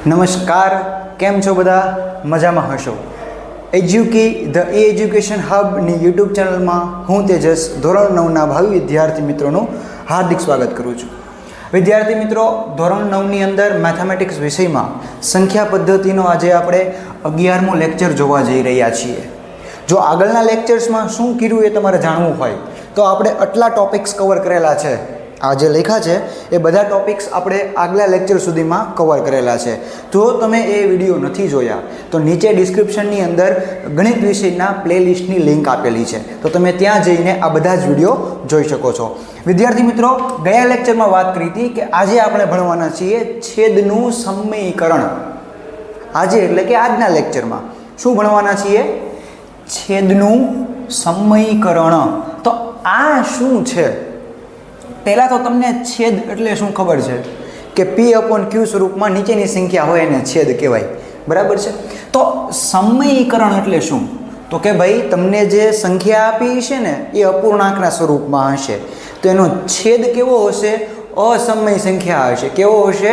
નમસ્કાર, કેમ છો બધા? મજામાં હશો? એજ્યુકી ધ એજ્યુકેશન હબની યુટ્યુબ ચેનલમાં હું તેજસ ધોરણ 9ના ભાવિ વિદ્યાર્થી મિત્રોનું હાર્દિક સ્વાગત કરું છું. વિદ્યાર્થી મિત્રો, ધોરણ 9ની અંદર મેથેમેટિક્સ વિષયમાં સંખ્યા પદ્ધતિનો આજે આપણે 11મો લેક્ચર જોવા જઈ રહ્યા છીએ. જો આગળના લેક્ચર્સમાં શું કર્યું એ તમારે જાણવું હોય તો આપણે આટલા ટોપિક્સ કવર કરેલા છે. આ જે લેખા છે એ બધા ટોપિક્સ આપણે આગલા લેક્ચર સુધીમાં કવર કરેલા છે. જો તમે એ વિડીયો નથી જોયા તો નીચે ડિસ્ક્રિપ્શનની અંદર ગણિત વિષયના પ્લેલિસ્ટની લિંક આપેલી છે, તો તમે ત્યાં જઈને આ બધા જ વિડીયો જોઈ શકો છો. વિદ્યાર્થી મિત્રો, ગયા લેક્ચરમાં વાત કરી હતી કે આજે આપણે ભણવાના છીએ છેદનું સમયીકરણ. આજે એટલે કે આજના લેક્ચરમાં શું ભણવાના છીએ? છેદનું સમયીકરણ. તો આ શું છે? પહેલાં તો તમને છેદ એટલે શું ખબર છે કે P/Q સ્વરૂપમાં નીચેની સંખ્યા હોય એને છેદ કહેવાય, બરાબર છે? તો સમયીકરણ એટલે શું? તો કે ભાઈ તમને જે સંખ્યા આપી છે ને એ અપૂર્ણાંકના સ્વરૂપમાં હશે, તો એનો છેદ કેવો હશે? અસમય સંખ્યા હશે. કેવો હશે?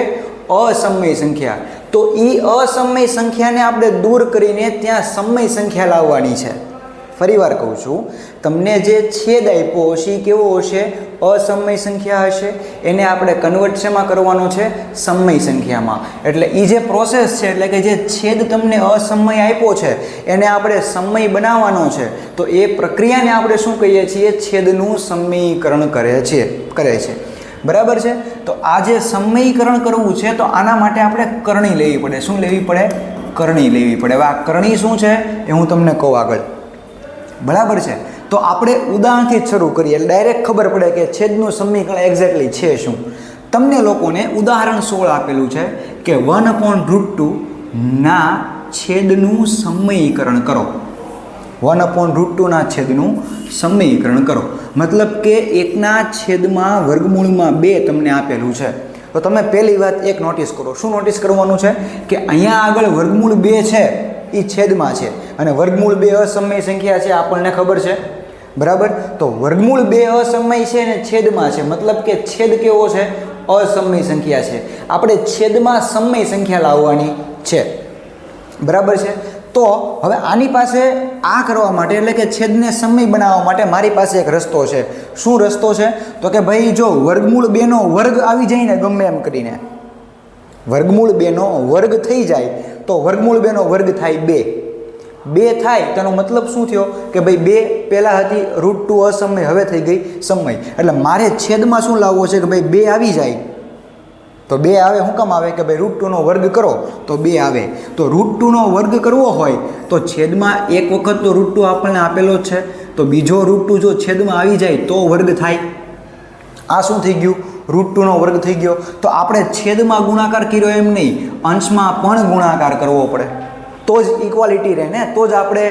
અસમય સંખ્યા. તો એ અસમય સંખ્યાને આપણે દૂર કરીને ત્યાં સમય સંખ્યા લાવવાની છે. ફરીવાર કહું છું, તમને જે છેદ આપ્યો હશે એ કેવો હશે? અસમય સંખ્યા હશે. એને આપણે કન્વર્ટ શેમાં કરવાનો છે? સમય સંખ્યામાં. એટલે એ જે પ્રોસેસ છે, એટલે કે જે છેદ તમને અસમય આપ્યો છે એને આપણે સમય બનાવવાનો છે, તો એ પ્રક્રિયાને આપણે શું કહીએ છીએ? છેદનું સમયીકરણ કરે છે. બરાબર છે? તો આ જે સમયીકરણ કરવું છે તો આના માટે આપણે કરણી લેવી પડે. શું લેવી પડે? કરણી લેવી પડે. હવે આ કરણી શું છે એ હું તમને કહું આગળ. બરાબર છે? તો આપણે ઉદાહરણથી જ શરૂ કરીએ એટલે ડાયરેક્ટ ખબર પડે કે છેદનું સમીકરણ એક્ઝેક્ટલી છે શું. તમને લોકોને ઉદાહરણ 16 આપેલું છે કે 1/√2 ના છેદનું સમયીકરણ કરો. 1/√2 ના છેદનું સમયીકરણ કરો. મતલબ કે 1/2 તમને આપેલું છે. તો તમે પહેલી વાત એક નોટિસ કરો. શું નોટિસ કરવાનું છે? કે અહીંયા આગળ √2 છે એ છેદમાં છે અને √2 અસમય સંખ્યા છે, આપણને ખબર છે, બરાબર? તો √2 અસમય છે અને છેદમાં છે, મતલબ કે છેદ કેવો છે? અસમય સંખ્યા છે. આપણે છેદમાં સમય સંખ્યા લાવવાની છે, બરાબર છે? તો હવે આની પાસે આ કરવા માટે એટલે કે છેદને સમય બનાવવા માટે મારી પાસે એક રસ્તો છે. શું રસ્તો છે? તો કે ભાઈ જો √2 નો વર્ગ આવી જાય ને, ગમે એમ કરીને √2 નો વર્ગ થઈ જાય તો √2 નો વર્ગ થાય 2 થાય. તેનો મતલબ શું થયો? કે ભાઈ 2 પહેલાં હતી √2 અસમય, હવે થઈ ગઈ સમય. એટલે મારે છેદમાં શું લાવવો છે? કે ભાઈ 2 આવી જાય તો 2 આવે. શું કામ આવે? કે ભાઈ √2 નો વર્ગ કરો તો 2 આવે. તો √2 નો વર્ગ કરવો હોય તો છેદમાં એક વખત તો √2 આપણને આપેલો જ છે, તો બીજો √2 જો છેદમાં આવી જાય તો વર્ગ થાય. આ શું થઈ ગયું? √2 નો વર્ગ થઈ ગયો. તો આપણે છેદમાં ગુણાકાર કર્યો એમ નહીં, અંશમાં પણ ગુણાકાર કરવો પડે, તો જ ઇક્વાલિટી રહે ને, તો જ આપણે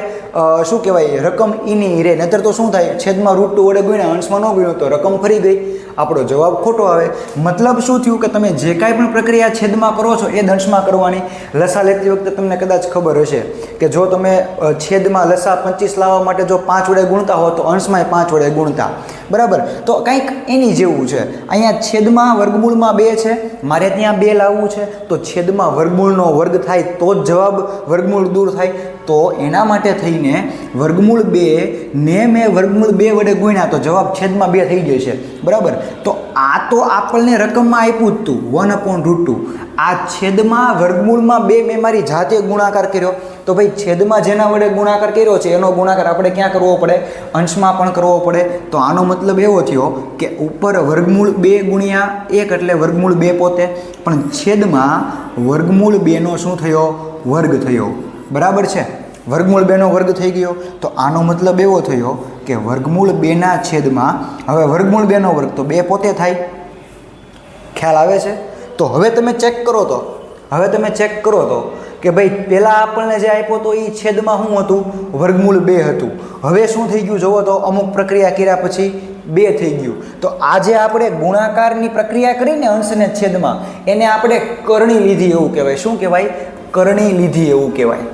શું કહેવાય, રકમ ઈની રહે. નહીતર તો શું થાય? છેદમાં √2 વડે ગુણ્યા, અંશમાં ન ગુણ્યો તો રકમ ફરી ગઈ, આપણો જવાબ ખોટો આવે. મતલબ શું થયું? કે તમે જે કાંઈ પણ પ્રક્રિયા છેદમાં કરો છો એ અંશમાં કરવાની. લસા લેતી વખતે તમને કદાચ ખબર હશે કે જો તમે છેદમાં લસા 25 લાવવા માટે જો 5 વડે ગુણતા હો તો અંશમાં 5 વડે ગુણતા, બરાબર? તો કંઈક એની જેવું છે. અહીંયા છેદમાં વર્ગમૂળમાં 2 છે, મારે ત્યાં 2 લાવવું છે, તો છેદમાં વર્ગમૂળનો વર્ગ થાય તો જ જવાબ વર્ગમૂળ દૂર થાય. તો એના માટે થઈને √2 ને મેં √2 વડે ગુણ્યા તો જવાબ છેદમાં 2 થઈ જશે, બરાબર? તો આ તો આપણને રકમમાં આપ્યું જ હતું 1/√2. આ છેદમાં વર્ગમૂળમાં 2 મેં મારી જાતે ગુણાકાર કર્યો, તો ભાઈ છેદમાં જેના વડે ગુણાકાર કર્યો છે એનો ગુણાકાર આપણે ક્યાં કરવો પડે? અંશમાં પણ કરવો પડે. તો આનો મતલબ એવો થયો કે ઉપર √2 ગુણ્યા 1 એટલે √2 પોતે, પણ છેદમાં √2 નો શું થયો? વર્ગ થયો, બરાબર છે? √2 નો વર્ગ થઈ ગયો. તો આનો મતલબ એવો થયો કે √2 ના છેદમાં, હવે √2 નો વર્ગ તો 2 પોતે થાય. ખ્યાલ આવે છે? તો હવે તમે ચેક કરો તો કે ભાઈ પહેલાં આપણને જે આપ્યો તો એ છેદમાં શું હતું? √2 હતું. હવે શું થઈ ગયું? જુઓ તો અમુક પ્રક્રિયા કર્યા પછી 2 થઈ ગયું. તો આજે આપણે ગુણાકારની પ્રક્રિયા કરીને અંશને છેદમાં, એને આપણે કરણી લીધી એવું કહેવાય. શું કહેવાય? કરણી લીધી એવું કહેવાય,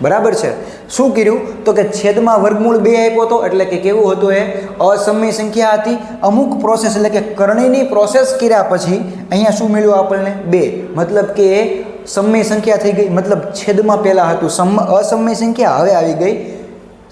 બરાબર છે? શું કર્યું? તો કે છેદમાં √2 આપ્યો હતો એટલે કે કેવું હતું? એ અસમય સંખ્યા હતી. અમુક પ્રોસેસ એટલે કે કરણીની પ્રોસેસ કર્યા પછી અહીંયા શું મળ્યું આપણને? 2. મતલબ કે સમય સંખ્યા થઈ ગઈ, મતલબ છેદમાં પહેલાં હતું અસમય સંખ્યા, હવે આવી ગઈ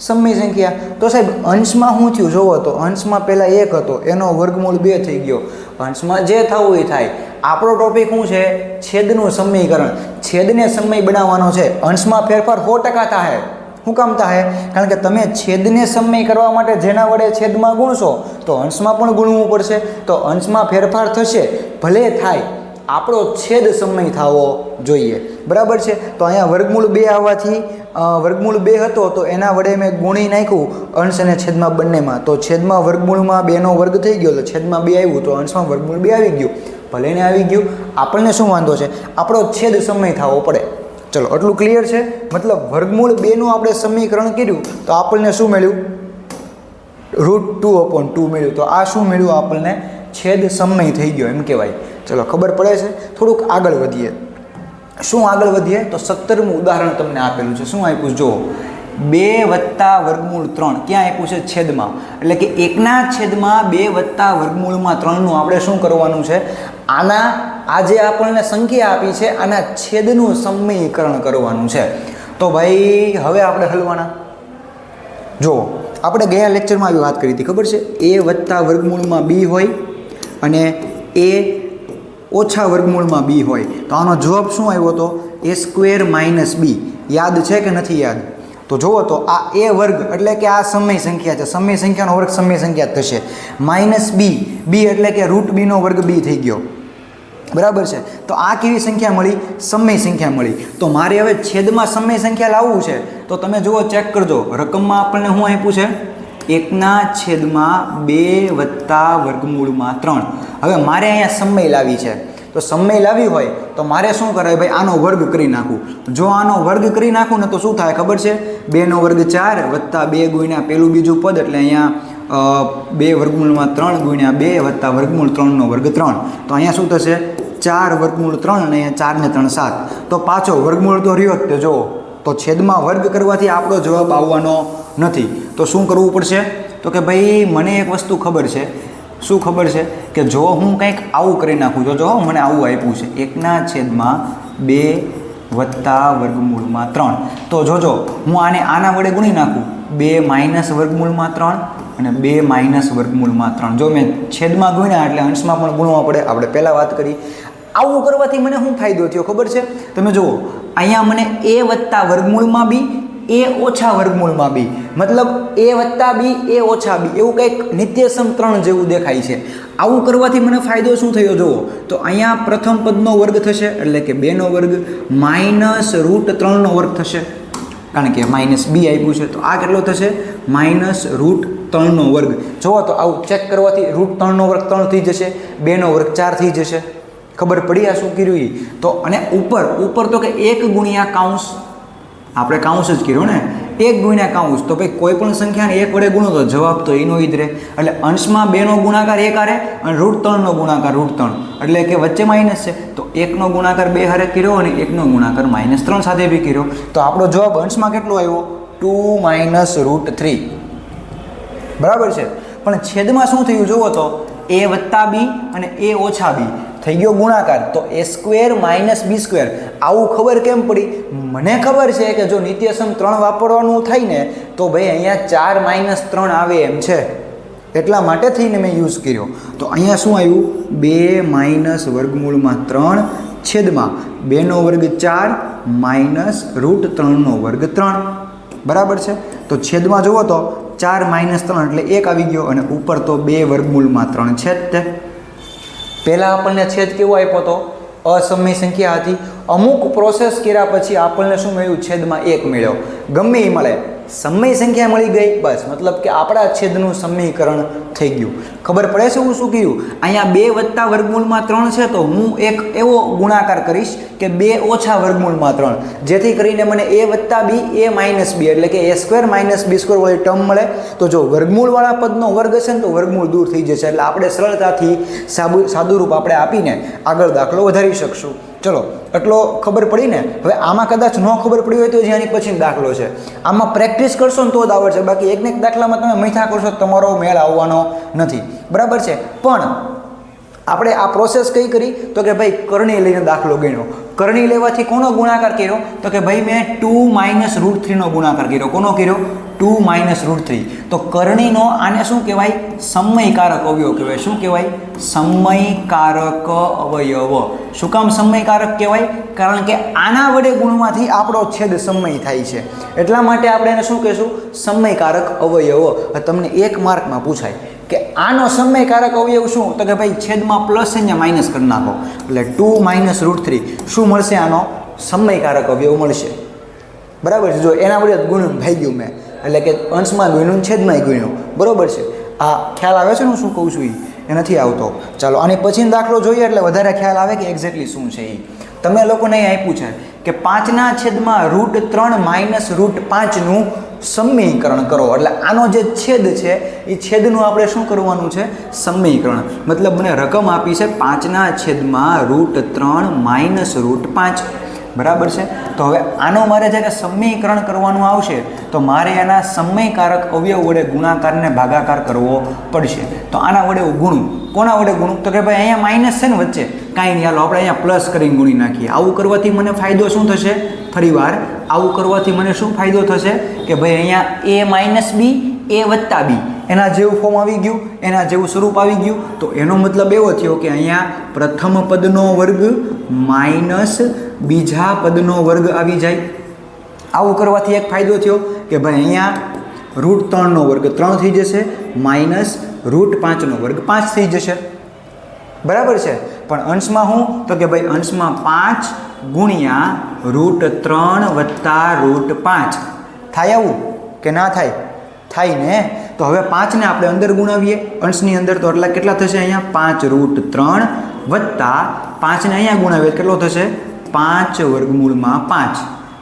સમય સંખ્યા. તો સાહેબ અંશમાં શું થયું જોવો તો, અંશમાં પહેલાં 1 હતો, એનો વર્ગમૂળ 2 થઈ ગયો. અંશમાં જે થવું એ થાય. આપણો ટોપિક શું છે? છેદનું સમીકરણ. છેદને સમય બનાવવાનો છે. અંશમાં ફેરફાર 100% થાય. શું કામ થાય? કારણ કે તમે છેદને સમય કરવા માટે જેના વડે છેદમાં ગુણશો તો અંશમાં પણ ગુણવું પડશે. તો અંશમાં ફેરફાર થશે, ભલે થાય, આપણો છેદ સમય થવો જોઈએ. બરાબર છે. તો અહીંયા વર્ગમૂળ 2 આવવાથી વર્ગમૂળ 2 હતો તો એના વડે મેં ગુણી નાખ્યું અંશ અને છેદમાં બંનેમાં. તો છેદમાં વર્ગમૂળમાં 2નો વર્ગ થઈ ગયો, તો છેદમાં 2 આવ્યું, તો અંશમાં વર્ગમૂળ 2 આવી ગયું. ભલે ને આવી ગયું, આપણને શું વાંધો છે? આપણો છેદ સમય થવો પડે. ચલો આટલું ક્લિયર છે. મતલબ વર્ગમૂળ 2નું આપણે સમીકરણ કર્યું તો આપણને શું મળ્યું? √2/2 મળ્યું. તો આ શું મળ્યું આપણને? છેદ સમય થઈ ગયો એમ કહેવાય. ચલો ખબર પડે છે. થોડુંક આગળ વધીએ. શું આગળ વધીએ? તો 17મું ઉદાહરણ તમને આપેલું છે. શું આપ્યું જુઓ, 2 વત્તા વર્ગમૂળ 3. ક્યાં આપ્યું છે? છેદમાં. એટલે કે 1/2 વત્તા વર્ગમૂળમાં 3નું આપણે શું કરવાનું છે? આના આ જે આપણને સંખ્યા આપી છે આના છેદનું સમીકરણ કરવાનું છે. તો ભાઈ હવે આપણે હલવાના. જુઓ આપણે ગયા લેક્ચરમાં આવી વાત કરી હતી, ખબર છે? a વત્તા વર્ગમૂળમાં b હોય અને a ઓછા વર્ગમૂળમાં b હોય. તો આનો જવાબ શું આવ્યો હતો? a² - b. યાદ છે કે નથી યાદ? તો જુઓ તો આ a વર્ગ એટલે કે આ સમય સંખ્યા છે. સમય સંખ્યાનો વર્ગ સમય સંખ્યા થશે. -b, b એટલે કે √b નો વર્ગ b થઈ ગયો. બરાબર છે. તો આ કેવી સંખ્યા મળી? સમય સંખ્યા મળી. તો મારે હવે છેદમાં સમય સંખ્યા લાવવું છે. તો તમે જુઓ, ચેક કરજો, રકમમાં આપણને શું આપ્યું છે? 1/2 વત્તા વર્ગમૂળમાં 3. હવે મારે અહીંયા સમય લાવી છે. તો સમય લાવી હોય તો મારે શું કરાય ભાઈ? આનો વર્ગ કરી નાખું. જો આનો વર્ગ કરી નાખું ને તો શું થાય ખબર છે? 2નો વર્ગ 4 વત્તા 2 ગુણ્યા પેલું બીજું પદ, એટલે અહીંયા 2 વર્ગમૂળમાં 3 ગુણ્યા 2 વત્તા વર્ગમૂળ 3નો વર્ગ 3. તો અહીંયા શું થશે? 4 વર્ગમૂળ 3 અને અહીંયા 4 ને 3 7. તો પાછો વર્ગમૂળ તો રહ્યો જ તે. જુઓ તો છેદમાં વર્ગ કરવાથી આપણો જવાબ આવવાનો નથી. તો શું કરવું પડશે? તો કે ભાઈ મને એક વસ્તુ ખબર છે. શું ખબર છે? કે જો હું કંઈક આવું કરી નાખું, જો મને આવું આપ્યું છે 1/2 વત્તા વર્ગમૂળમાં 3. તો જોજો હું આના વડે ગુણી નાખું 2 - વર્ગમૂળમાં 3 અને 2 - વર્ગમૂળમાં 3. જો મેં છેદમાં ગુણ્યા એટલે અંશમાં પણ ગુણવા પડે. આપણે પહેલાં વાત કરી. આવું કરવાથી મને શું ફાયદો થયો ખબર છે? તમે જુઓ અહીંયા મને a વત્તા વર્ગમૂળમાં b, a ઓછા વર્ગમૂળમાં b, મતલબ a વત્તા b, a ઓછા b, એવું કંઈક નિત્યસમ 3 જેવું દેખાય છે. આવું કરવાથી મને ફાયદો શું થયો જુઓ તો અહીંયા પ્રથમ પદનો વર્ગ થશે, એટલે કે 2નો વર્ગ -√3નો વર્ગ થશે, કારણ કે -b આપ્યું છે. તો આ કેટલો થશે? -√3નો વર્ગ. જુઓ તો આવું ચેક કરવાથી √3નો વર્ગ 3 થઈ જશે, 2નો વર્ગ 4 થઈ જશે. ખબર પડી આ શું કર્યું એ? તો અને ઉપર તો કે 1 ગુણ્યા કૌંસ, આપણે કૌંસ જ કર્યો ને, 1 ગુણ્યા કૌંસ. તો ભાઈ કોઈ પણ સંખ્યાને 1 વડે ગુણો તો જવાબ તો એનો જ રહે. એટલે અંશમાં 2નો ગુણાકાર 1 હારે અને √3નો ગુણાકાર √3, એટલે કે વચ્ચે માઇનસ છે. તો 1નો ગુણાકાર 2 હારે કર્યો અને 1નો ગુણાકાર -3 સાથે બી કર્યો. તો આપણો જવાબ અંશમાં કેટલો આવ્યો? 2 - √3. બરાબર છે. પણ છેદમાં શું થયું જુઓ તો a વત્તા b અને a ઓછા b થઈ ગયો ગુણાકાર. તો a² - b². આવું ખબર કેમ પડી? મને ખબર છે કે જો નિત્યસમ 3 વાપરવાનું થાય ને તો ભાઈ અહીંયા 4 - 3 આવે એમ છે, એટલા માટે થઈને મેં યુઝ કર્યો. તો અહીંયા શું આવ્યું? 2 - વર્ગમૂળમાં 3 છેદમાં 2નો વર્ગ 4 -√3નો વર્ગ 3. બરાબર છે. તો છેદમાં જુઓ તો 4 - 3 એટલે 1 આવી ગયો અને ઉપર તો 2 વર્ગમૂળમાં 3 છે જ તે. પહેલાં આપણને છેદ કેવો આપ્યો હતો? અસમય સંખ્યા હતી. અમુક પ્રોસેસ કર્યા પછી આપણને શું મળ્યું? છેદમાં 1 મળ્યો. ગમે એ મળે, સમય સંખ્યા મળી ગઈ, બસ મતલબ કે આપણા છેદનું સમીકરણ થઈ ગયું. ખબર પડે છે હું શું કહ્યું? અહીંયા 2 વત્તા વર્ગમૂળમાં 3 છે તો હું એક એવો ગુણાકાર કરીશ કે 2 ઓછા વર્ગમૂળમાં 3, જેથી કરીને મને a વત્તા b, a - b એટલે કે a² - b² વાળી ટર્મ મળે. તો જો વર્ગમૂળવાળા પદનો વર્ગ હશે ને તો વર્ગમૂળ દૂર થઈ જશે, એટલે આપણે સરળતાથી સાદુરૂપ આપણે આપીને આગળ દાખલો વધારી શકશું. ચલો એટલો ખબર પડી ને. હવે આમાં કદાચ ન ખબર પડી હોય તો જેની પછી દાખલો છે, આમાં પ્રેક્ટિસ કરશો ને તો જ આવડશે. બાકી એક દાખલામાં તમે મૈથા કરશો તમારો મેળ આવવાનો નથી. બરાબર છે. પણ આપણે આ પ્રોસેસ કઈ કરી તો કે ભાઈ કરણી લઈને દાખલો ગણ્યો. કરણી લેવાથી કોનો ગુણાકાર કર્યો તો કે ભાઈ મેં 2 - √3 નો ગુણાકાર કર્યો. કોનો કર્યો? 2 - √3. તો કરણીનો આને શું કહેવાય? સમયકારક અવયવ કહેવાય. શું કહેવાય? સમયકારક અવયવ. શું કામ સમયકારક કહેવાય? કારણ કે આના વડે ગુણવાથી આપણો છેદ સમય થાય છે, એટલા માટે આપણે એને શું કહેશું? સમયકારક અવયવ. તમને 1 માર્કમાં પૂછાય કે આનો સમયકારક અવયવ શું? તો કે ભાઈ છેદમાં પ્લસ અહીંયા માઇનસ કરી નાખો એટલે 2 - √3 શું મળશે? આનો સમયકારક અવયવ મળશે. બરાબર છે. જો એના વડે ગુણ થઈ ગયું મેં, એટલે કે અંશમાં ગુણ્યું છેદમાં ગુણ્યું. બરાબર છે. આ ખ્યાલ આવે છે ને હું શું કહું છું? એ નથી આવતો. ચાલો આની પછીનો દાખલો જોઈએ એટલે વધારે ખ્યાલ આવે કે એક્ઝેક્ટલી શું છે એ. તમે લોકોને અહીં આપ્યું છે કે 5/√3 - √5 સમીકરણ કરો. એટલે આનો જે છેદ છે એ છેદનું આપણે શું કરવાનું છે? સમીકરણ. મતલબ મને રકમ આપી છે 5/√3 - √5. બરાબર છે. તો હવે આનો મારે જ્યારે સમીકરણ કરવાનું આવશે તો મારે એના સમયકારક અવયવ વડે ગુણાકારને ભાગાકાર કરવો પડશે. તો આના વડે ગુણું. કોના વડે ગુણું? તો કે ભાઈ અહીંયા માઇનસ છે ને વચ્ચે, કાંઈ નહીં, હાલો આપણે અહીંયા પ્લસ કરીને ગુણી નાખીએ. આવું કરવાથી મને ફાયદો શું થશે? ફરીવાર આવું કરવાથી મને શું ફાયદો થશે કે ભાઈ અહીંયા a - b a + b એના જેવું ફોર્મ આવી ગયું, એના જેવું સ્વરૂપ આવી ગયું. તો એનો મતલબ એવો થયો કે અહીંયા પ્રથમ પદનો વર્ગ માઇનસ બીજા પદનો વર્ગ આવી જાય. આવું કરવાથી એક ફાયદો થયો કે ભાઈ અહીંયા √3 નો વર્ગ 3 થઈ જશે, માઇનસ √5 નો વર્ગ 5 થઈ જશે. બરાબર છે. પણ અંશમાં શું? તો કે ભાઈ અંશમાં 5 ગુણ્યા √3 વત્તા √5 થાય. આવું કે ના થાય? થાય ને. તો હવે 5 ને આપણે અંદર ગુણાવીએ અંશની અંદર. તો એટલા કેટલા થશે? અહીંયા 5√3 વત્તા 5 ને અહીંયા ગુણાવીએ કેટલો થશે? 5/5.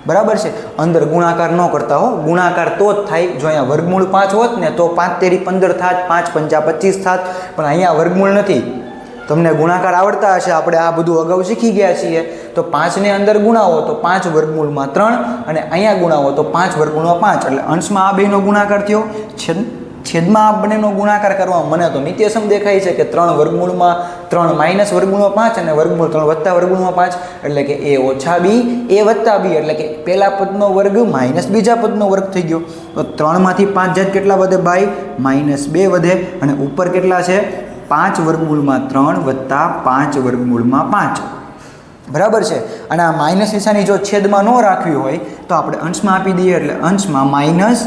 બરાબર છે. અંદર ગુણાકાર ન કરતા હો, ગુણાકાર તો જ થાય. જો અહીંયા વર્ગમૂળ 5 હોત ને તો 5 તેરી 15 થાત, 5 પંચા 25 થાત. પણ અહીંયા વર્ગમૂળ નથી. તમને ગુણાકાર આવડતા હશે, આપણે આ બધું અગાઉ શીખી ગયા છીએ. તો 5 ને અંદર ગુણાવો તો 5/3 અને અહીંયા ગુણાવો તો 5/5. એટલે અંશમાં આ બેનો ગુણાકાર થયો, છેદમાં આ બંનેનો ગુણાકાર કરવા મને તો નિત્યસમ દેખાય છે કે 3/3 માઇનસ √5 અને √3 વત્તા √5 એટલે કે a - b a વત્તા b એટલે કે પહેલા પદનો વર્ગ માઇનસ બીજા પદનો વર્ગ થઈ ગયો. તો 3 માંથી 5 જાય કેટલા વધે ભાઈ? -2 વધે. અને ઉપર કેટલા છે? 5/3 વત્તા 5/5. બરાબર છે. અને આ માઇનસ નિશાની જો છેદમાં ન રાખવી હોય તો આપણે અંશમાં આપી દઈએ. એટલે અંશમાં -3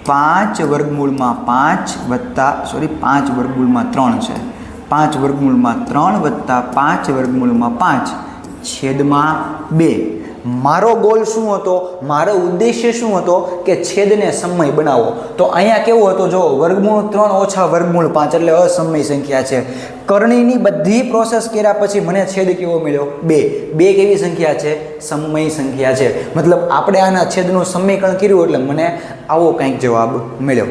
5/5 વત્તા 5/3 છે. 5/3 વત્તા 5/5 છેદમાં 2. મારો ગોલ શું હતો? મારો ઉદ્દેશ્ય શું હતો? કે છેદને સમય બનાવો. તો અહીંયા કેવું હતું? જો √3 ઓછા √5 એટલે અસમય સંખ્યા છે. કરણીની બધી પ્રોસેસ કર્યા પછી મને છેદ કેવો મળ્યો? 2. 2 કેવી સંખ્યા છે? સમય સંખ્યા છે. મતલબ આપણે આના છેદનું સમીકરણ કર્યું એટલે મને આવો કંઈક જવાબ મળ્યો.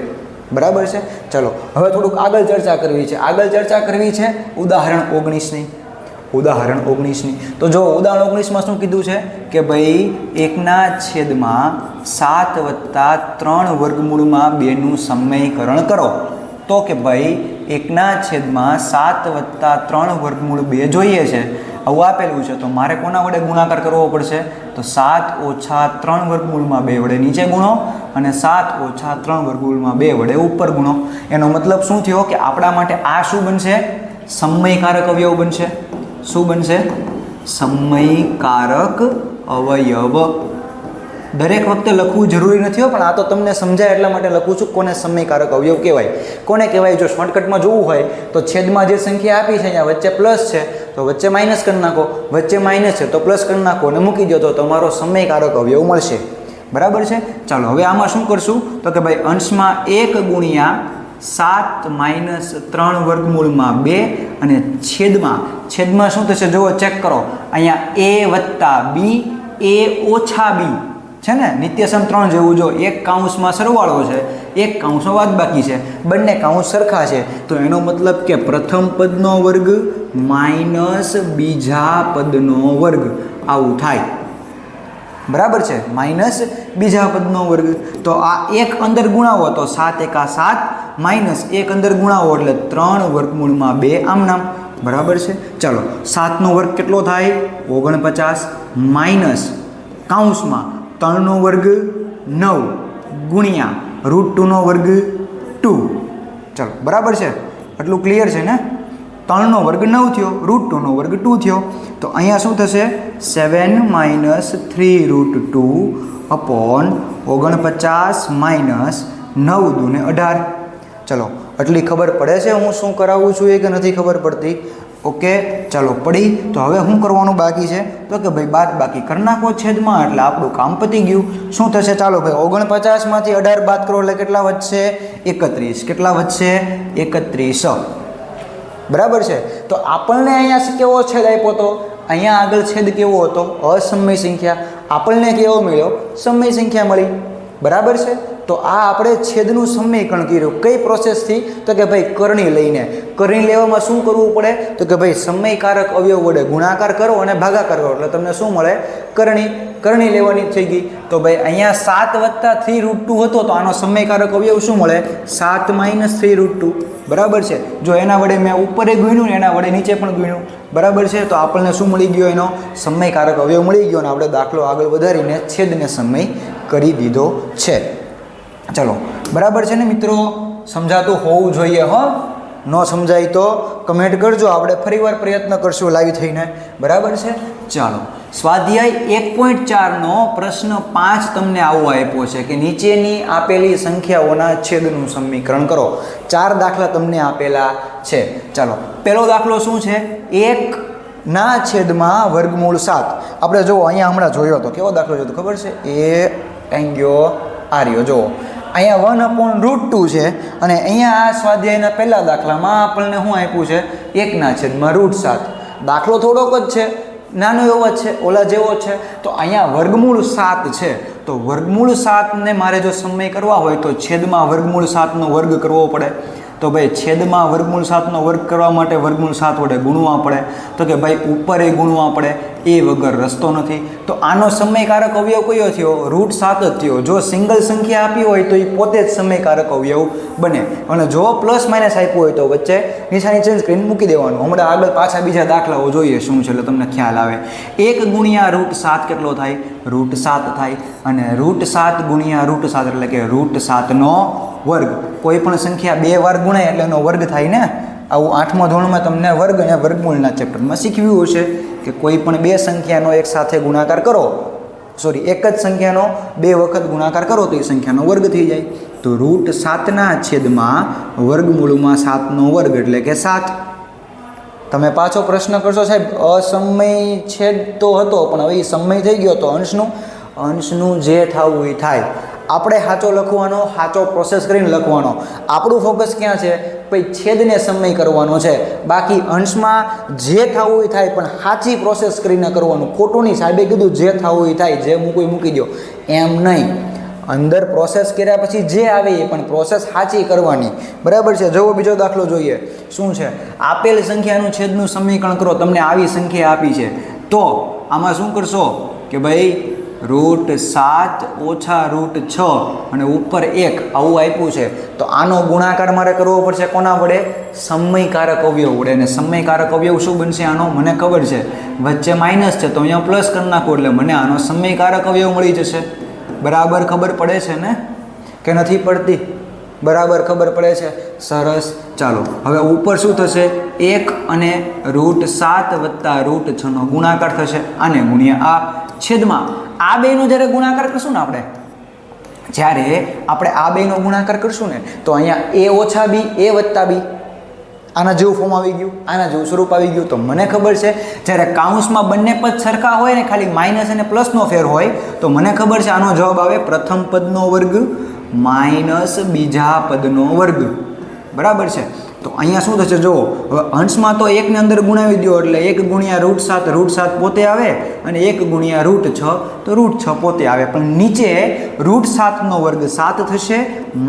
બરાબર છે. ચલો હવે થોડુંક આગળ ચર્ચા કરવી છે. આગળ ચર્ચા કરવી છે ઉદાહરણ 19ની. ઉદાહરણ 19ની. તો જો ઉદાહરણ 19માં શું કીધું છે કે ભાઈ 1/7 વત્તા 3/2 નું સમીકરણ કરો. તો કે ભાઈ 1/7 વત્તા 3/2 જોઈએ છે. આવું આપેલું છે તો મારે કોના વડે ગુણાકાર કરવો પડશે? તો 7 ઓછા 3/2 વડે નીચે ગુણો અને 7 ઓછા 3/2 વડે ઉપર ગુણો. એનો મતલબ શું થયો કે આપણા માટે આ શું બનશે? સમયકારક અવયવ બનશે. શું બનશે? સમયકારક અવયવ. દરેક વખતે લખવું જરૂરી નથી, પણ આ તો તમને સમજાય એટલા માટે લખું છું. કોને સમયકારક અવયવ કહેવાય? કોને કહેવાય? જો શોર્ટકટમાં જોવું હોય તો છેદમાં જે સંખ્યા આપી છે અહીંયા વચ્ચે પ્લસ છે તો વચ્ચે માઇનસ કરી નાખો, વચ્ચે માઇનસ છે તો પ્લસ કરી નાખો અને મૂકી દો તો તમારો સમયકારક અવયવ મળશે. બરાબર છે. ચાલો હવે આમાં શું કરશું? તો કે ભાઈ અંશમાં 1 ગુણ્યા 7 - 3/2 અને છેદમાં શું થશે? જુઓ, ચેક કરો. અહીંયા a વત્તા b a ઓછા b છે ને, નિત્યસમ 3 જેવું. જો એક કાઉન્સમાં સરવાળો છે, એક કાઉન્સમાં બાદબાકી છે, બંને કાઉન્સ સરખા છે. તો એનો મતલબ કે પ્રથમ પદનો વર્ગ માઇનસ બીજા પદનો વર્ગ આવું થાય. બરાબર છે, માઇનસ બીજા પદનો વર્ગ. તો આ એક અંદર ગુણાવો તો 7 એકા 7 માઇનસ એક અંદર ગુણાવો એટલે 3 વર્ગમૂળમાં 2 આમ નામ. બરાબર છે. ચાલો 7નો વર્ગ કેટલો થાય? 49 માઇનસ કૌંસમાં 3નો વર્ગ 9 ગુણ્યા √2નો વર્ગ 2. ચાલો બરાબર છે, આટલું ક્લિયર છે ને? 3નો વર્ગ 9 થયો, √2નો વર્ગ 2 થયો. તો અહીંયા શું થશે? 7 માઇનસ 3√2 અપોન 49 માઇનસ 9 દુને 18. ચલો આટલી ખબર પડે છે હું શું કરાવું છું એ કે નથી ખબર પડતી? ઓકે ચાલો પડી. તો હવે શું કરવાનું બાકી છે? તો કે ભાઈ બાદ બાકી કરી નાખો છેદમાં, એટલે આપણું કામ પતી ગયું. શું થશે? ચાલો ભાઈ 49 માંથી 18 બાદ કરો એટલે કેટલા વધશે? 31. કેટલા વધશે? 31. બરાબર છે. તો આપણને અહીંયા કેવો છેદ આપ્યો હતો? અહીંયા આગળ છેદ કેવો હતો? અસમય સંખ્યા. આપણને કેવો મળ્યો? સમય સંખ્યા મળી. બરાબર છે. તો આ આપણે છેદનું સમીકરણ કર્યું. કઈ પ્રોસેસથી? તો કે ભાઈ કરણી લઈને. કરણી લેવામાં શું કરવું પડે? તો કે ભાઈ સમયકારક અવયવ વડે ગુણાકાર કરો અને ભાગાકાર કરો એટલે તમને શું મળે? કરણી. કરણી લેવાની થઈ ગઈ. તો ભાઈ અહીંયા 7 વત્તા 3√2 હતો તો આનો સમયકારક અવયવ શું મળે? 7 માઇનસ 3√2. બરાબર છે. જો એના વડે મેં ઉપરે ગુણ્યું ને એના વડે નીચે પણ ગુણ્યું. બરાબર છે. તો આપણને શું મળી ગયો? એનો સમયકારક અવયવ મળી ગયો અને આપણે દાખલો આગળ વધારીને છેદને સમય કરી દીધો છે. ચલો બરાબર છે ને મિત્રો? સમજાતું હોવું જોઈએ. હો ન સમજાય તો કમેન્ટ કરજો, આપણે ફરીવાર પ્રયત્ન કરશું લાઈવ થઈને. બરાબર છે. ચાલો સ્વાધ્યાય 1.4નો પ્રશ્ન 5 તમને આવો આપ્યો છે કે નીચેની આપેલી સંખ્યાઓના છેદનું સમીકરણ કરો. 4 દાખલા તમને આપેલા છે. ચાલો પહેલો દાખલો શું છે? 1 ના છેદમાં વર્ગમૂળ 7. આપણે જુઓ અહીંયા હમણાં જોયો હતો. કેવો દાખલો જોયો ખબર છે? ગયો આ રહ્યો. જુઓ અહીંયા 1/√2 છે અને અહીંયા આ સ્વાધ્યાયના પહેલા દાખલામાં આપણને શું આપ્યું છે? 1 ના છેદમાં √7. દાખલો થોડોક જ છે, નાનો એવો જ છે, ઓલા જેવો જ છે. તો અહીંયા વર્ગમૂળ 7 છે. તો વર્ગમૂળ 7 ને મારે જો સમય કરવા હોય તો છેદમાં વર્ગમૂળ 7નો વર્ગ કરવો પડે. તો ભાઈ છેદમાં વર્ગમૂળ 7નો વર્ગ કરવા માટે વર્ગમૂળ 7 વડે ગુણવા પડે. તો કે ભાઈ ઉપરે ગુણવા પડે, એ વગર રસ્તો નથી. તો આનો સમયકારક અવયવ કયો થયો? √7 જ થયો. જો સિંગલ સંખ્યા આપી હોય તો એ પોતે જ સમયકારક અવયવ બને, અને જો પ્લસ માઇનસ આપ્યું હોય તો વચ્ચે નિશાની ચેન્જ કરીને મૂકી દેવાનું. હમણાં આગળ પાછા બીજા દાખલાઓ જોઈએ શું છે એટલે તમને ખ્યાલ આવે. 1 ગુણ્યા √7 કેટલો થાય? √7 થાય. અને √7 ગુણ્યા √7 એટલે કે √7નો વર્ગ. કોઈ પણ સંખ્યા 2 વાર ગુણાય એટલે એનો વર્ગ થાય ને. આવું 8મા ધોરણમાં તમને વર્ગ અને વર્ગમૂળના ચેપ્ટરમાં શીખવ્યું હશે કે કોઈ પણ 2 સંખ્યાનો એક સાથે ગુણાકાર કરો, એક જ સંખ્યાનો 2 વખત ગુણાકાર કરો તો એ સંખ્યાનો વર્ગ થઈ જાય. તો √7ના છેદમાં વર્ગમૂળમાં 7નો વર્ગ એટલે કે 7. તમે પાછો પ્રશ્ન કરશો સાહેબ અસમય છેદ તો હતો પણ હવે એ સમય થઈ ગયો તો અંશનું જે થવું એ થાય. આપણે સાચો લખવાનો, સાચો પ્રોસેસ કરીને લખવાનો. આપણું ફોકસ ક્યાં છે? ભાઈ છેદને સમય કરવાનો છે. બાકી અંશમાં જે થવું એ થાય પણ સાચી પ્રોસેસ કરીને કરવાનું. ખોટું નહીં. સાહેબે કીધું જે થવું એ થાય, જે મૂકી દો એમ નહીં. અંદર પ્રોસેસ કર્યા પછી જે આવે એ પણ પ્રોસેસ સાચી કરવાની. બરાબર છે. જુઓ બીજો દાખલો જોઈએ. શું છે? આપેલ સંખ્યાનું છેદનું સમીકરણ કરો. તમને આવી સંખ્યા આપી છે તો આમાં શું કરશો કે ભાઈ √7 ઓછા √6 અને ઉપર 1 આવું આપ્યું છે તો આનો ગુણાકાર મારે કરવો પડશે કોના વડે? સમયકારક અવયવ વડે. અને સમયકારક અવયવ શું બનશે આનો? મને ખબર છે, વચ્ચે માઇનસ છે તો અહીંયા પ્લસ કરી નાખો એટલે મને આનો સમયકારક અવયવ મળી જશે. બરાબર ખબર પડે છે ને કે નથી પડતી? બરાબર ખબર પડે છે. સરસ. ચાલો હવે ઉપર શું થશે? 1 અને √7 વત્તા √6નો ગુણાકાર થશે. આને ગુણ્યા આ છેદમાં આ બેનો જ્યારે ગુણાકાર કરશું ને જ્યારે આપણે આ બેનો ગુણાકાર કરશું ને તો અહીંયા a ઓછા b, a વત્તા b આના જેવું ફોર્મ આવી ગયું, આના જેવું સ્વરૂપ આવી ગયું. તો મને ખબર છે જ્યારે કાઉન્સમાં બંને પદ સરખા હોય ને ખાલી માઇનસ અને પ્લસનો ફેર હોય તો મને ખબર છે આનો જવાબ આવે પ્રથમ પદનો વર્ગ માઇનસ બીજા પદનો વર્ગ. બરાબર છે. તો અહીંયા શું થશે? જુઓ હવે અંશમાં તો 1ને અંદર ગુણાવી દો એટલે 1 ગુણ્યા √7 પોતે આવે અને 1 ગુણ્યા √6 તો √6 પોતે આવે. પણ નીચે √7નો વર્ગ 7 થશે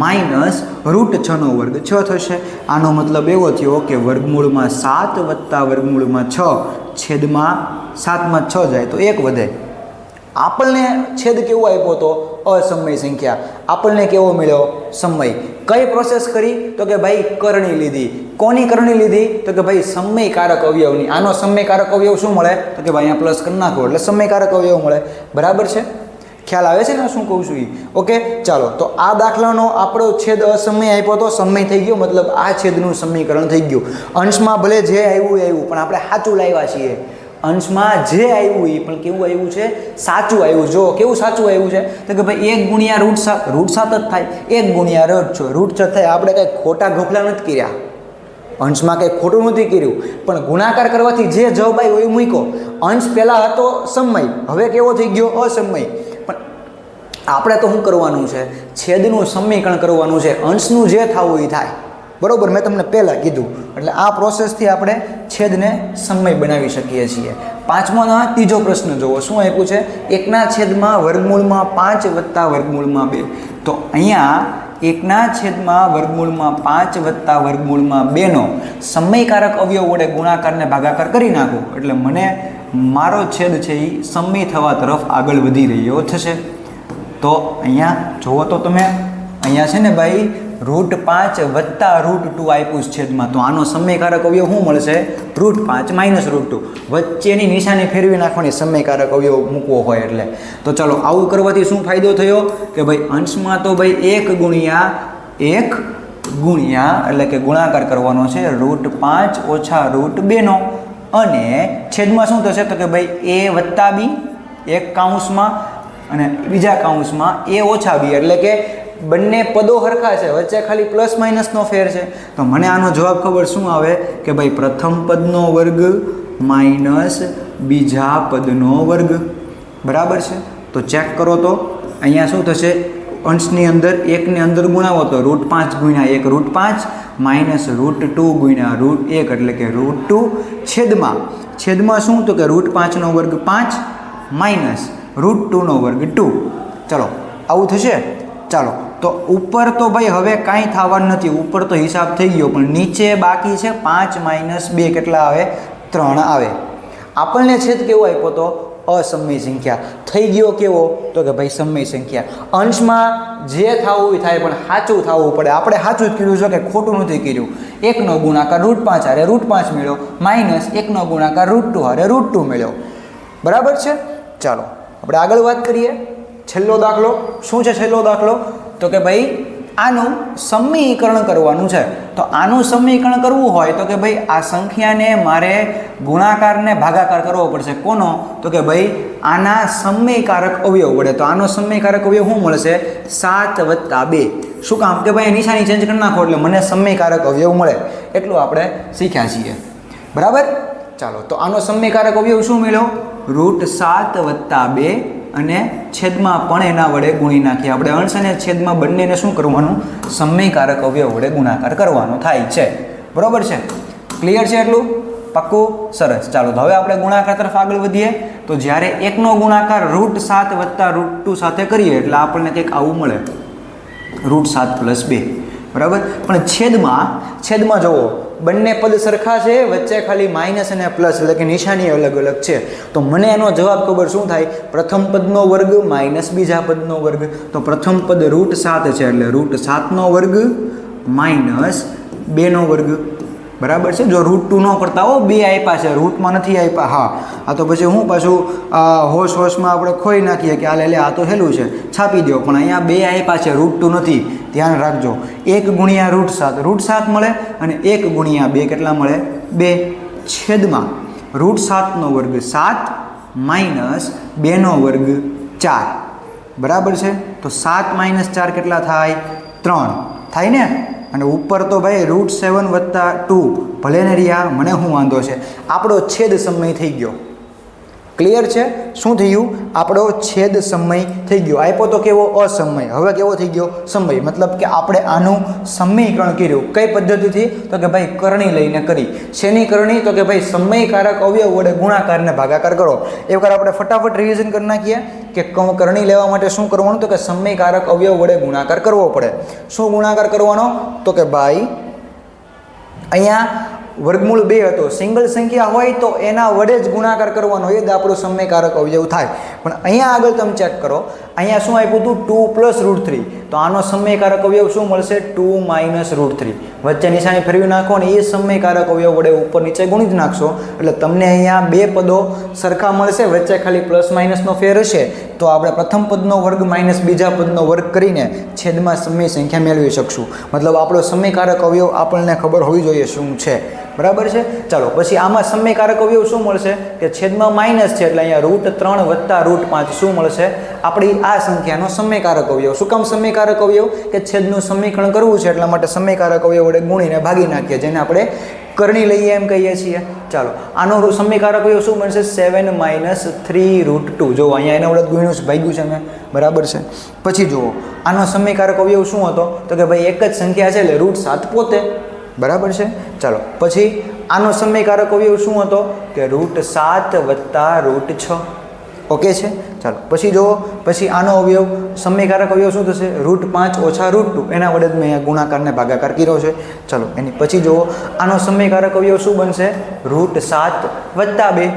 માઇનસ √6નો વર્ગ 6 થશે. આનો મતલબ એવો થયો કે વર્ગમૂળમાં 7 વત્તા વર્ગમૂળમાં 6 છેદમાં 7માં 6 જાય તો 1 વધે. આપણને છેદ કેવો આપ્યો હતો? અસમય સંખ્યા. આપણને કેવો મળ્યો? સમય. કઈ પ્રોસેસ કરી? તો કે ભાઈ કરણી લીધી. કોની કરણી લીધી? તો કે ભાઈ સમયકારક અવયવની. આનો સમયકારક અવયવ શું મળે? તો કે ભાઈ અહીંયા પ્લસ કરી નાખો એટલે સમયકારક અવયવ મળે. બરાબર છે? ખ્યાલ આવે છે ને શું કહું છું એ? ઓકે, ચાલો. તો આ દાખલાનો આપણો છેદ અસમય આપ્યો તો સમય થઈ ગયો, મતલબ આ છેદનું સમીકરણ થઈ ગયું. અંશમાં ભલે જે આવ્યું એ આવ્યું, પણ આપણે સાચું લાવ્યા છીએ. અંશમાં જે આવ્યું એ પણ કેવું આવ્યું છે? સાચું આવ્યું. જો કેવું સાચું આવ્યું છે? તો કે ભાઈ 1 ગુણ્યા √7 જ થાય. 1 ગુણ્યા √6 થાય. આપણે કંઈ ખોટા ગોખલા નથી કર્યા. અંશમાં કંઈ ખોટું નથી કર્યું, પણ ગુણાકાર કરવાથી જે જવાબ આવ્યો એ મૂક્યો. અંશ પહેલાં હતો સમય, હવે કેવો થઈ ગયો? અસમય. પણ આપણે તો શું કરવાનું છે? છેદનું સમીકરણ કરવાનું છે. અંશનું જે થવું એ થાય. બરોબર, મેં તમને પહેલાં કીધું. એટલે આ પ્રોસેસથી આપણે છેદને સમય બનાવી શકીએ છીએ. પાંચમાનો ત્રીજો પ્રશ્ન જુઓ, શું આપ્યું છે? 1/5 વત્તા વર્ગમૂળમાં 2. તો અહીંયા 1/5 વત્તા વર્ગમૂળમાં 2 નો સમયકારક અવયવ વડે ગુણાકારને ભાગાકાર કરી નાખો એટલે મને મારો છેદ છે એ સમય થવા તરફ આગળ વધી રહ્યો થશે. તો અહીંયા જુઓ તો તમે, અહીંયા છે ને ભાઈ √5 વત્તા √2 આપ્યું છે છેદમાં. તો આનો સમયકારક અવયવ શું મળશે? √5 - √2. વચ્ચેની નિશાની ફેરવી નાખવાની સમયકારક અવયવ મૂકવો હોય એટલે. તો ચાલો, આવું કરવાથી શું ફાયદો થયો? કે ભાઈ અંશમાં તો ભાઈ 1 ગુણ્યા એટલે કે ગુણાકાર કરવાનો છે √5 ઓછા √2 નો. અને છેદમાં શું થશે? તો કે ભાઈ a વત્તા b, એક કાઉન્સમાં અને બીજા કાઉન્સમાં a ઓછા b, એટલે કે બંને પદો સરખા છે, વચ્ચે ખાલી પ્લસ માઇનસનો ફેર છે. તો મને આનો જવાબ ખબર શું આવે? કે ભાઈ પ્રથમ પદનો વર્ગ માઇનસ બીજા પદનો વર્ગ. બરાબર છે? તો ચેક કરો તો અહીંયા શું થશે? અંશની અંદર 1 ની અંદર ગુણાવો તો √5 ગુણ્યા 1 √5 માઇનસ √2 ગુણ્યા √1 એટલે કે √2 છેદમાં શું? તો કે √5 નો વર્ગ 5 માઇનસ √2 નો વર્ગ 2. ચલો, આવું થશે. ચાલો, તો ઉપર તો ભાઈ હવે કાંઈ થવાનું નથી, ઉપર તો હિસાબ થઈ ગયો, પણ નીચે બાકી છે 5 - 2 કેટલા આવે? 3 આવે. આપણને છેદ કેવો આપ્યો તો? અસમય સંખ્યા. થઈ ગયો કેવો? તો કે ભાઈ સમય સંખ્યા. અંશમાં જે થવું એ થાય, પણ સાચું થવું પડે. આપણે સાચું જ કર્યું છે કે ખોટું નથી કર્યું. 1 નો ગુણાકાર √5 હારે √5 મળ્યો, માઇનસ 1 નો ગુણાકાર √2 હારે √2 મળ્યો. બરાબર છે? ચાલો આપણે આગળ વાત કરીએ. છેલ્લો દાખલો શું છે? છેલ્લો દાખલો તો કે ભાઈ આનું સમીકરણ કરવાનું છે. તો આનું સમીકરણ કરવું હોય તો કે ભાઈ આ સંખ્યાને મારે ગુણાકારને ભાગાકાર કરવો પડશે. કોનો? તો કે ભાઈ આના સમયકારક અવયવ વડે. તો આનો સમયકારક અવયવ શું મળશે? 7 વત્તા 2. શું કામ? કે ભાઈ નિશાની ચેન્જ કરી નાખો એટલે મને સમયકારક અવયવ મળે. એટલું આપણે શીખ્યા છીએ. બરાબર? ચાલો, તો આનો સમયકારક અવયવ શું મળ્યો? √7 વત્તા 2 અને છેદમાં પણ એના વડે ગુણી નાખીએ. આપણે અંશ અને છેદમાં બંનેને શું કરવાનું? સમયકારક અવયવ વડે ગુણાકાર કરવાનો થાય છે. બરોબર છે? ક્લિયર છે એટલું? પાક્કું? સરસ. ચાલો, તો હવે આપણે ગુણાકાર તરફ આગળ વધીએ. તો જ્યારે 1 નો ગુણાકાર √7 વત્તા √2 સાથે કરીએ એટલે આપણને કંઈક આવું મળે, √7 + 2. બરાબર? પણ છેદમાં જુઓ, બંને પદ સરખા છે, વચ્ચે ખાલી માઇનસ અને પ્લસ એટલે કે નિશાની અલગ અલગ છે. તો મને એનો જવાબ ખબર શું થાય? પ્રથમ પદનો વર્ગ માઇનસ બીજા પદનો વર્ગ. તો પ્રથમ પદ √7 છે એટલે √7 નો વર્ગ માઇનસ 2 નો વર્ગ. બરાબર છે? જો √2 ન કરતા હો, 2 આપ્યા છે, રૂટમાં નથી આપ્યા. હા, આ તો પછી હું પાછું હોશમાં આપણે ખોઈ નાખીએ કે આ તો હેલું છે, છાપી દો. પણ અહીંયા 2 આપ્યા છે, √2 નથી. ધ્યાન રાખજો. 1 ગુણ્યા √7 મળે અને 1 ગુણ્યા 2 કેટલા મળે? 2. છેદમાં √7 નો વર્ગ 7 માઇનસ 2 નો વર્ગ 4. બરાબર છે? તો 7 - 4 કેટલા થાય? 3 થાય ને? અને ઉપર તો ભાઈ √7 વત્તા 2 ભલે ને રહ્યા, મને શું વાંધો છે? આપણો છેદ સમય થઈ ગયો. ક્લિયર છે? શું થયું? આપણો છેદ સમય થઈ ગયો. આપ્યો તો કેવો? અસમય. હવે કેવો થઈ ગયો? સમય. મતલબ કે આપણે આનું સમીકરણ કર્યું. કઈ પદ્ધતિથી? તો કે ભાઈ કરણી લઈને કરી. શેની કરણી? તો કે ભાઈ સમયકારક અવયવ વડે ગુણાકારને ભાગાકાર કરો. એકવાર આપણે ફટાફટ રિવિઝન કરી નાખીએ કે કરણી લેવા માટે શું કરવાનું? તો કે સમયકારક અવયવ વડે ગુણાકાર કરવો પડે. શું ગુણાકાર કરવાનો? તો કે ભાઈ અહીંયા વર્ગમૂળ 2 હતો, સિંગલ સંખ્યા હોય તો એના વડે જ ગુણાકાર કરવાનો, એ જ આપણું સમયકારક અવયવ થાય. પણ અહીંયા આગળ તમે ચેક કરો, અહીંયા શું આપ્યું હતું 2 + √3, તો આનો સમયકારક અવયવ શું મળશે 2 - √3. વચ્ચે નિશાની ફેરવી નાખો અને એ સમયકારક અવયવ વડે ઉપર નીચે ગુણી જ નાખશો એટલે તમને અહીંયા બે પદો સરખા મળશે, વચ્ચે ખાલી પ્લસ માઇનસનો ફેર હશે. તો આપણે પ્રથમ પદનો વર્ગ માઇનસ બીજા પદનો વર્ગ કરીને છેદમાં સમય સંખ્યા મેળવી શકશું. મતલબ આપણો સમયકારક અવયવ આપણને ખબર હોવી જોઈએ શું છે. બરાબર છે. ચાલો પછી આમાં સમયકારક અવયવ શું મળશે કે છેદમાં માઇનસ છે એટલે અહીંયા √3 + √5 શું મળશે આપણી આ સંખ્યાનો સમયકારક અવયવ. શું કામ સમયકારક અવયવ કે છેદનું સમીકરણ કરવું છે એટલા માટે સમયકારક અવયવ વડે ગુણીને ભાગી નાખીએ, જેને આપણે કરણી લઈએ એમ કહીએ છીએ. ચાલો આનો સમયકારક અવયવ શું બનશે 7 - 3√2. જો અહીંયા એના વડે ગુણ્યું છે, ભાગ્યું છે મેં. બરાબર છે. પછી જુઓ આનો સમયકારક અવયવ શું હતો તો કે ભાઈ એક જ સંખ્યા છે એટલે √7 પોતે. બરાબર છે. ચાલો પછી આનો સમયકારક અવયવ શું હતો કે √7 + √6. ઓકે છે. ચાલો પછી જુઓ પછી આનો અવયવ સમયકારક અવયવ શું થશે √5 - √2, એના વડે જ મેં અહીંયા ગુણાકારને ભાગાકાર કર્યો છે. ચાલો એની પછી જુઓ આનો સમયકારક અવયવ શું બનશે √7 + 2.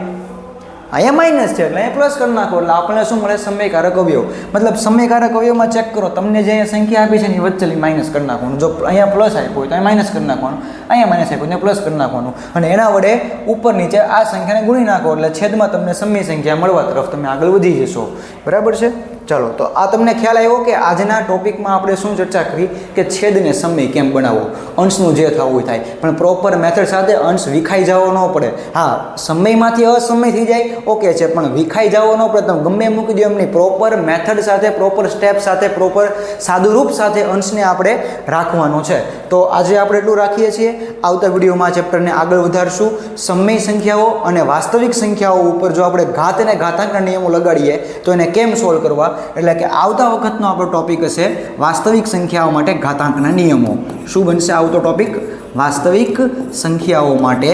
અહીંયા માઇનસ છે એટલે અહીંયા પ્લસ કરી નાખો એટલે આપણને શું મળે સમયકારક અવયવ. મતલબ સમયકારક અવયવમાં ચેક કરો, તમને જે અહીંયા સંખ્યા આપી છે ને એ વચ્ચે માઇનસ કરી નાખવાનું. જો અહીંયા પ્લસ આપ્યો હોય તો અહીંયા માઇનસ કરી નાખવાનું, અહીંયા માઇનસ આપ્યો ત્યાં પ્લસ કરી નાખવાનું અને એના વડે ઉપર નીચે આ સંખ્યાને ગુણી નાખો એટલે છેદમાં તમને સમય સંખ્યા મળવા તરફ તમે આગળ વધી જશો. બરાબર છે. ચાલો તો આ તમને ખ્યાલ આવ્યો કે આજના ટોપિકમાં આપણે શું ચર્ચા કરી કે છેદને સમય કેમ બનાવવો, અંશનું જે થવું થાય પણ પ્રોપર મેથડ સાથે અંશ વિખાઈ જવો ન પડે. હા સમયમાંથી અસમય થઈ જાય ઓકે છે પણ વિખાઈ જવો ન પડે. તમે ગમે મૂકી દો એમની પ્રોપર મેથડ સાથે, પ્રોપર સ્ટેપ સાથે, પ્રોપર સાદુરૂપ સાથે અંશને આપણે રાખવાનો છે. તો આજે આપણે એટલું રાખીએ છીએ. આવતા વિડીયોમાં ચેપ્ટરને આગળ વધારશું. સમય સંખ્યાઓ અને વાસ્તવિક સંખ્યાઓ ઉપર જો આપણે ઘાત અને ઘાતાંકના નિયમો લગાડીએ તો એને કેમ સોલ્વ કરવા, એટલે કે આવતા વખતનો આપણો ટોપિક હશે વાસ્તવિક સંખ્યાઓ માટે ઘાતાંકના નિયમો. શું બનશે આવતો ટોપિક? વાસ્તવિક સંખ્યાઓ માટે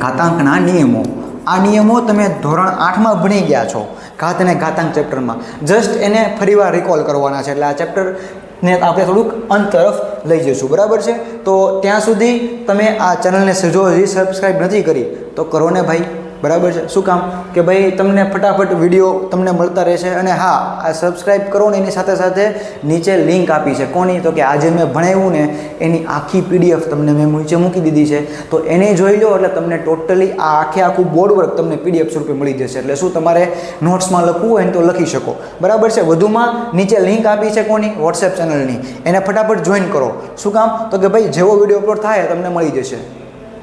ઘાતાંકના નિયમો. આ નિયમો તમે ધોરણ 8માં ભણી ગયા છો ઘાત અને ઘાતાંક ચેપ્ટરમાં. જસ્ટ એને ફરીવાર રિકોલ કરવાના છે એટલે આ ચેપ્ટરને આપણે થોડુંક અંત તરફ લઈ જઈશું. બરાબર છે. તો ત્યાં સુધી તમે આ ચેનલને જો હજી સબસ્ક્રાઈબ નથી કરી તો કરો ને ભાઈ. બરાબર છે. શું કામ કે ભાઈ તમને ફટાફટ વિડીયો તમને મળતા રહેશે. અને હા આ સબસ્ક્રાઈબ કરો ને એની સાથે સાથે નીચે લિંક આપી છે કોની તો કે આજે મેં ભણાવ્યું ને એની આખી PDF તમને મેં નીચે મૂકી દીધી છે તો એને જોઈ લો એટલે તમને ટોટલી આ આખું બોર્ડ વર્ક તમને PDF સ્વરૂપે મળી જશે. એટલે શું તમારે નોટ્સમાં લખવું હોય ને તો લખી શકો. બરાબર છે. વધુમાં નીચે લિંક આપી છે કોની WhatsApp ચેનલની, એને ફટાફટ જોઈન કરો. શું કામ તો કે ભાઈ જેવો વિડીયો અપલોડ થાય તમને મળી જશે.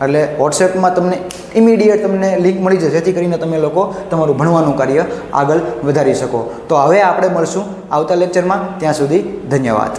એટલે વોટ્સએપમાં તમને ઇમિડિયેટ તમને લિંક મળી જશે જેથી કરીને તમે લોકો તમારું ભણવાનું કાર્ય આગળ વધારી શકો. તો હવે આપણે મળશું આવતા લેક્ચરમાં. ત્યાં સુધી ધન્યવાદ.